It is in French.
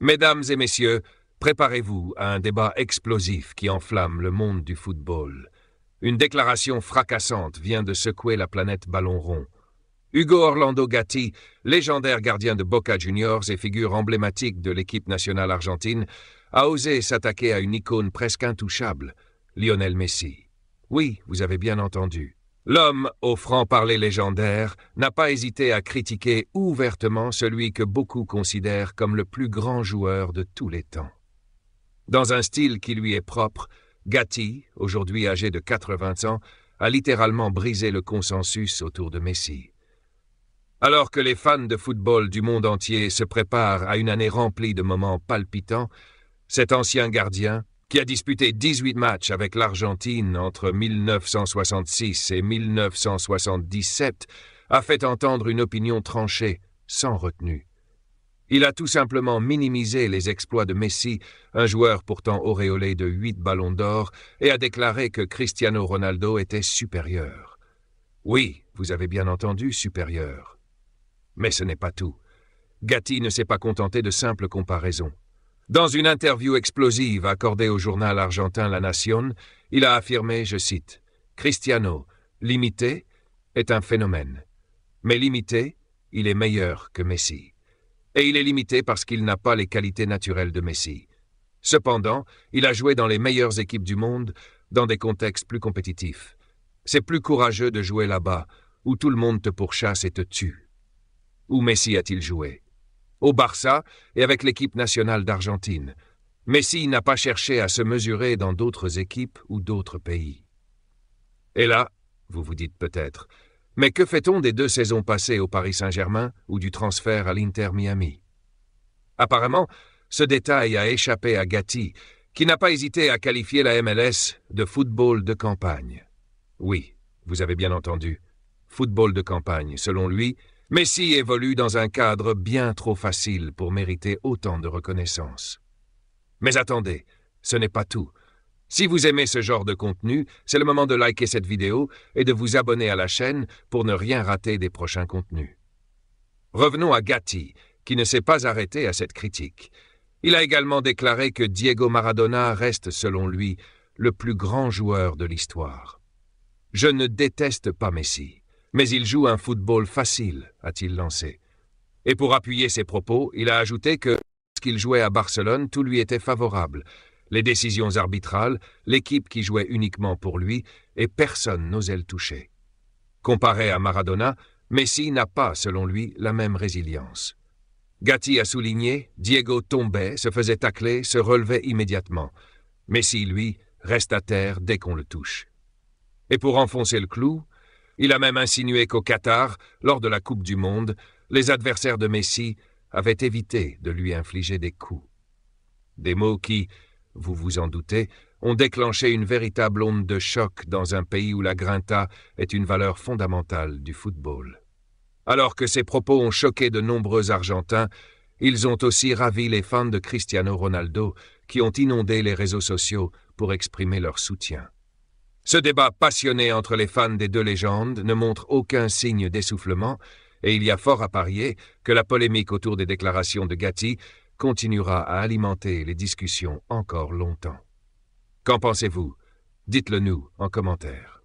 Mesdames et messieurs, préparez-vous à un débat explosif qui enflamme le monde du football. Une déclaration fracassante vient de secouer la planète ballon rond. Hugo Orlando Gatti, légendaire gardien de Boca Juniors et figure emblématique de l'équipe nationale argentine, a osé s'attaquer à une icône presque intouchable, Lionel Messi. Oui, vous avez bien entendu. L'homme au franc-parler légendaire n'a pas hésité à critiquer ouvertement celui que beaucoup considèrent comme le plus grand joueur de tous les temps. Dans un style qui lui est propre, Gatti, aujourd'hui âgé de 80 ans, a littéralement brisé le consensus autour de Messi. Alors que les fans de football du monde entier se préparent à une année remplie de moments palpitants, cet ancien gardien, qui a disputé 18 matchs avec l'Argentine entre 1966 et 1977, a fait entendre une opinion tranchée, sans retenue. Il a tout simplement minimisé les exploits de Messi, un joueur pourtant auréolé de 8 ballons d'or, et a déclaré que Cristiano Ronaldo était supérieur. Oui, vous avez bien entendu, supérieur. Mais ce n'est pas tout. Gatti ne s'est pas contenté de simples comparaisons. Dans une interview explosive accordée au journal argentin La Nación, il a affirmé, je cite, « Cristiano, limité, est un phénomène. Mais limité, il est meilleur que Messi. Et il est limité parce qu'il n'a pas les qualités naturelles de Messi. Cependant, il a joué dans les meilleures équipes du monde, dans des contextes plus compétitifs. C'est plus courageux de jouer là-bas, où tout le monde te pourchasse et te tue. Où Messi a-t-il joué ? Au Barça et avec l'équipe nationale d'Argentine. Messi n'a pas cherché à se mesurer dans d'autres équipes ou d'autres pays. Et là, vous vous dites peut-être, mais que fait-on des 2 saisons passées au Paris Saint-Germain ou du transfert à l'Inter Miami ? Apparemment, ce détail a échappé à Gatti, qui n'a pas hésité à qualifier la MLS de football de campagne. Oui, vous avez bien entendu, football de campagne, selon lui. Messi évolue dans un cadre bien trop facile pour mériter autant de reconnaissance. Mais attendez, ce n'est pas tout. Si vous aimez ce genre de contenu, c'est le moment de liker cette vidéo et de vous abonner à la chaîne pour ne rien rater des prochains contenus. Revenons à Gatti, qui ne s'est pas arrêté à cette critique. Il a également déclaré que Diego Maradona reste, selon lui, le plus grand joueur de l'histoire. « Je ne déteste pas Messi. Mais il joue un football facile, a-t-il lancé. Et pour appuyer ses propos, il a ajouté que, lorsqu'il jouait à Barcelone, tout lui était favorable. Les décisions arbitrales, l'équipe qui jouait uniquement pour lui, et personne n'osait le toucher. Comparé à Maradona, Messi n'a pas, selon lui, la même résilience. Gatti a souligné, Diego tombait, se faisait tacler, se relevait immédiatement. Messi, lui, reste à terre dès qu'on le touche. Et pour enfoncer le clou, il a même insinué qu'au Qatar, lors de la Coupe du Monde, les adversaires de Messi avaient évité de lui infliger des coups. Des mots qui, vous vous en doutez, ont déclenché une véritable onde de choc dans un pays où la grinta est une valeur fondamentale du football. Alors que ces propos ont choqué de nombreux Argentins, ils ont aussi ravi les fans de Cristiano Ronaldo qui ont inondé les réseaux sociaux pour exprimer leur soutien. Ce débat passionné entre les fans des 2 légendes ne montre aucun signe d'essoufflement et il y a fort à parier que la polémique autour des déclarations de Gatti continuera à alimenter les discussions encore longtemps. Qu'en pensez-vous ? Dites-le nous en commentaire.